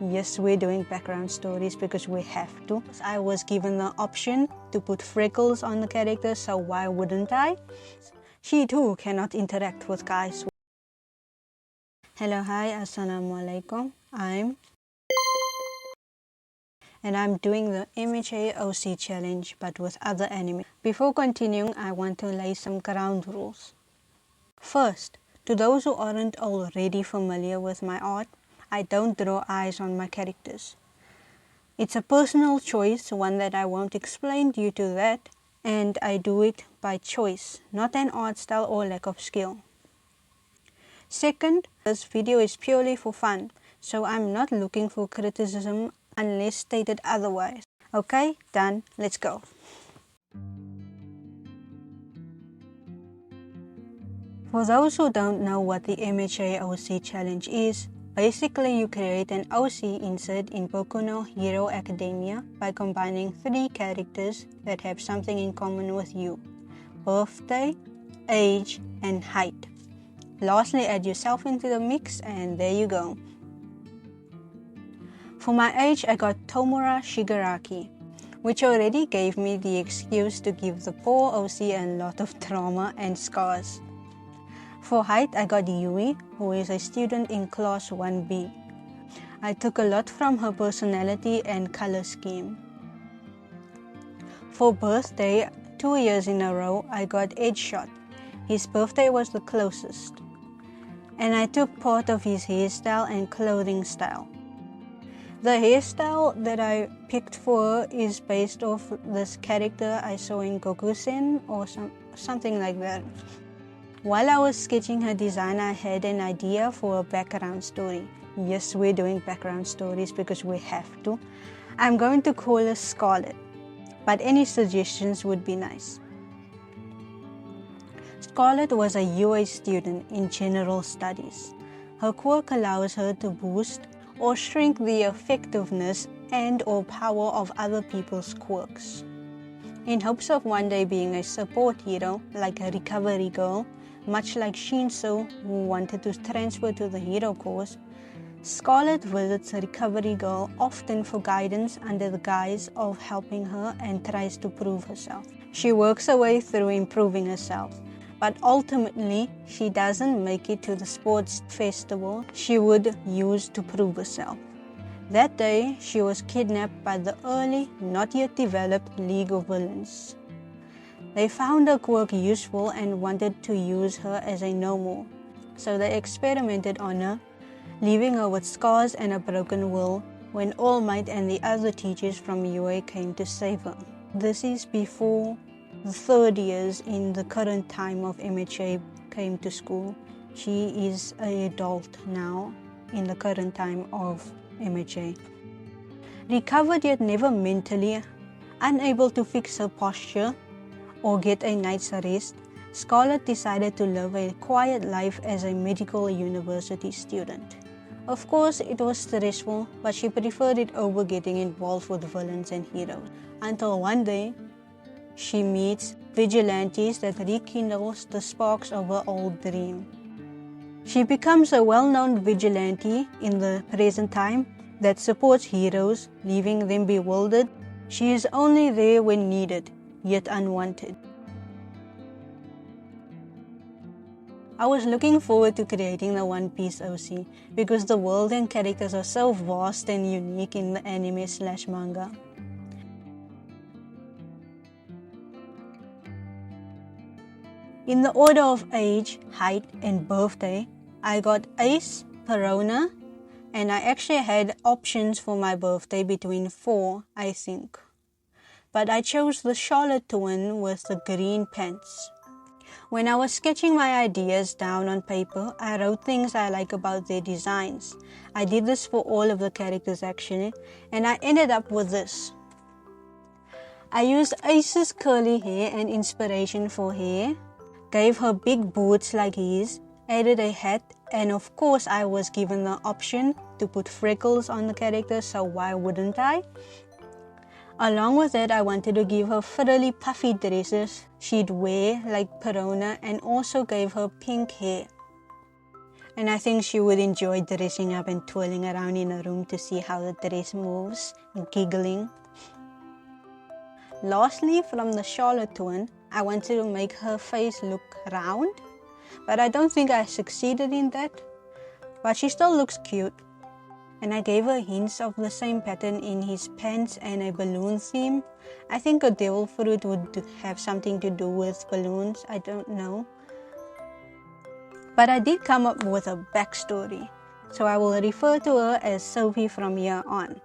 Yes, we're doing background stories because we have to. I was given the option to put freckles on the character, so why wouldn't I? She too cannot interact with guys. Hello, hi, assalamualaikum. I'm doing the MHA OC challenge but with other anime. Before continuing, I want to lay some ground rules. First, to those who aren't already familiar with my art, I don't draw eyes on my characters. It's a personal choice, one that I won't explain due to that, and I do it by choice, not an art style or lack of skill. Second, this video is purely for fun, so I'm not looking for criticism unless stated otherwise. Okay, done, let's go. For those who don't know what the MHA OC challenge is, basically you create an OC insert in Boku no Hero Academia by combining 3 characters that have something in common with you: birthday, age, and height. Lastly, add yourself into the mix and there you go. For my age, I got Tomura Shigaraki, which already gave me the excuse to give the poor OC a lot of trauma and scars. For height, I got Yui, who is a student in class 1B. I took a lot from her personality and color scheme. For birthday, 2 years in a row, I got Edgeshot. His birthday was the closest. And I took part of his hairstyle and clothing style. The hairstyle that I picked for her is based off this character I saw in Gokusen or something like that. While I was sketching her design, I had an idea for a background story. Yes, we're doing background stories because we have to. I'm going to call her Scarlet, but any suggestions would be nice. Scarlet was a UA student in general studies. Her quirk allows her to boost or shrink the effectiveness and or power of other people's quirks. In hopes of one day being a support hero, like a recovery girl, much like Shinso, who wanted to transfer to the hero course, Scarlet visits a recovery girl often for guidance under the guise of helping her and tries to prove herself. She works her way through improving herself, but ultimately she doesn't make it to the sports festival she would use to prove herself. That day, she was kidnapped by the early, not yet developed League of Villains. They found her quirk useful and wanted to use her as a no-more, so they experimented on her, leaving her with scars and a broken will when All Might and the other teachers from UA came to save her. This is before the 3rd years in the current time of MHA came to school. She is an adult now in the current time of MHA. Recovered yet never mentally, unable to fix her posture or get a night's rest, Scarlet decided to live a quiet life as a medical university student. Of course, it was stressful, but she preferred it over getting involved with villains and heroes. Until one day, she meets vigilantes that rekindles the sparks of her old dream. She becomes a well-known vigilante in the present time that supports heroes, leaving them bewildered. She is only there when needed, yet unwanted. I was looking forward to creating the One Piece OC because the world and characters are so vast and unique in the anime/manga. In the order of age, height, and birthday, I got Ace, Perona, and I actually had options for my birthday between 4, I think. But I chose the Charlotte twin with the green pants. When I was sketching my ideas down on paper, I wrote things I like about their designs. I did this for all of the characters actually, and I ended up with this. I used Ace's curly hair and inspiration for hair, gave her big boots like his, added a hat, and of course I was given the option to put freckles on the character, so why wouldn't I? Along with that, I wanted to give her frilly puffy dresses she'd wear like Perona and also gave her pink hair. And I think she would enjoy dressing up and twirling around in a room to see how the dress moves, giggling. Lastly, from the Scarlet one, I wanted to make her face look round, but I don't think I succeeded in that. But she still looks cute. And I gave her hints of the same pattern in his pants and a balloon theme. I think a devil fruit would have something to do with balloons, I don't know. But I did come up with a backstory, so I will refer to her as Sophie from here on.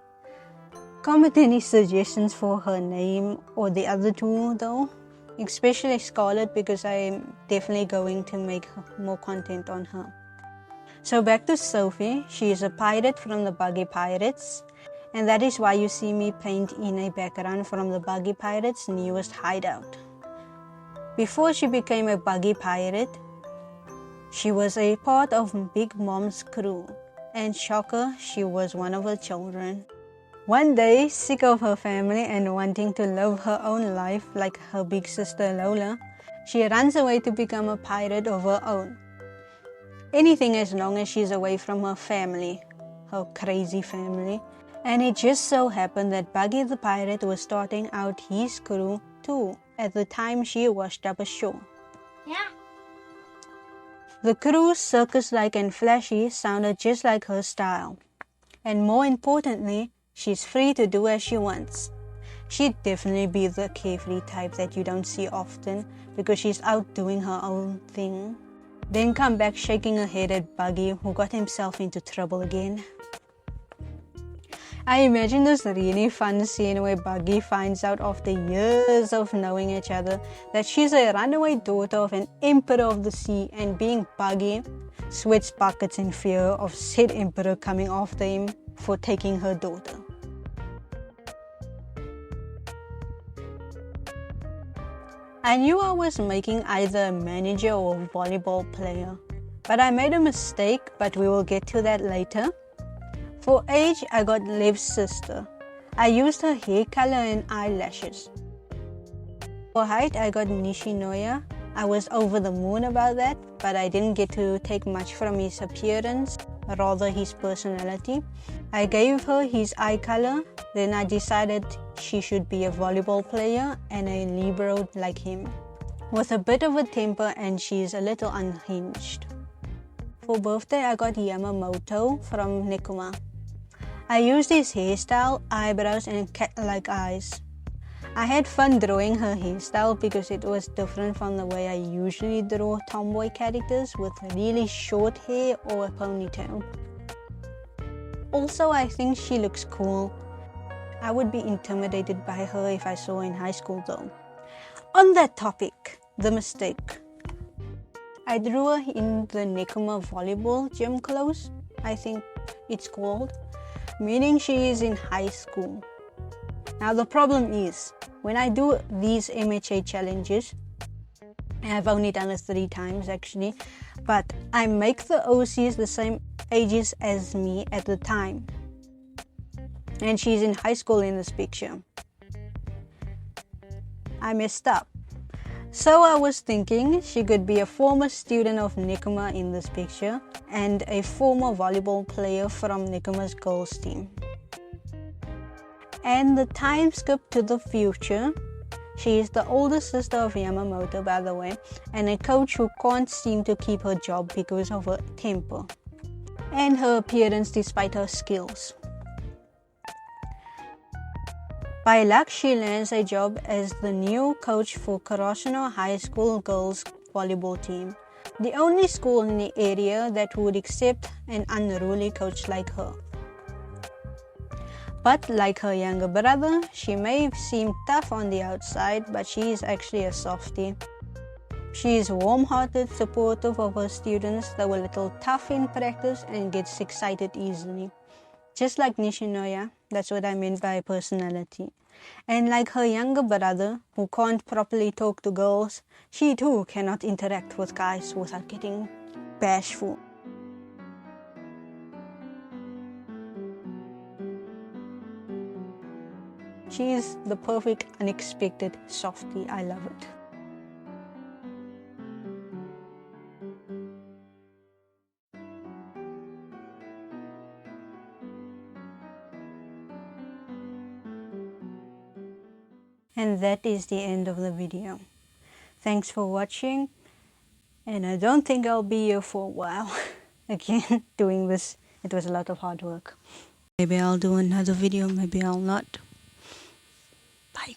Comment any suggestions for her name or the other two though, especially Scarlet, because I am definitely going to make more content on her. So back to Sophie. She is a pirate from the Buggy Pirates, and that is why you see me paint in a background from the Buggy Pirates' newest hideout. Before she became a Buggy Pirate, she was a part of Big Mom's crew, and shocker, she was one of her children. One day, sick of her family and wanting to live her own life like her big sister Lola, she runs away to become a pirate of her own. Anything as long as she's away from her family, her crazy family. And it just so happened that Buggy the Pirate was starting out his crew too at the time she washed up ashore. Yeah. The crew, circus-like and flashy, sounded just like her style. And more importantly, she's free to do as she wants. She'd definitely be the carefree type that you don't see often because she's out doing her own thing. Then come back shaking her head at Buggy, who got himself into trouble again. I imagine this really fun scene where Buggy finds out after years of knowing each other that she's a runaway daughter of an emperor of the sea, and being Buggy, sweats buckets in fear of said emperor coming after him for taking her daughter. I knew I was making either a manager or a volleyball player, but I made a mistake, but we will get to that later. For age, I got Lev's sister. I used her hair color and eyelashes. For height, I got Nishinoya. I was over the moon about that, but I didn't get to take much from his appearance, rather his personality. I gave her his eye color, then I decided she should be a volleyball player and a libero like him, with a bit of a temper, and she's a little unhinged. For birthday, I got Yamamoto from Nekoma. I used his hairstyle, eyebrows and cat-like eyes. I had fun drawing her hairstyle because it was different from the way I usually draw tomboy characters with really short hair or a ponytail. Also, I think she looks cool. I would be intimidated by her if I saw her in high school though. On that topic, the mistake. I drew her in the Nekoma volleyball gym clothes, I think it's called, meaning she is in high school. Now the problem is, when I do these MHA challenges, I've only done it 3 times actually, but I make the OCs the same ages as me at the time. And she's in high school in this picture. I messed up. So I was thinking she could be a former student of Nekoma in this picture and a former volleyball player from Nekoma's girls team. And the time skip to the future. She is the older sister of Yamamoto, by the way, and a coach who can't seem to keep her job because of her temper and her appearance despite her skills. By luck, she lands a job as the new coach for Karasuno High School girls volleyball team, the only school in the area that would accept an unruly coach like her. But like her younger brother, she may seem tough on the outside, but she is actually a softie. She is warm-hearted, supportive of her students, though a little tough in practice and gets excited easily. Just like Nishinoya, that's what I meant by personality. And like her younger brother, who can't properly talk to girls, she too cannot interact with guys without getting bashful. She is the perfect unexpected softie. I love it. And that is the end of the video. Thanks for watching, and I don't think I'll be here for a while again doing this. It was a lot of hard work. Maybe I'll do another video, maybe I'll not. Bye.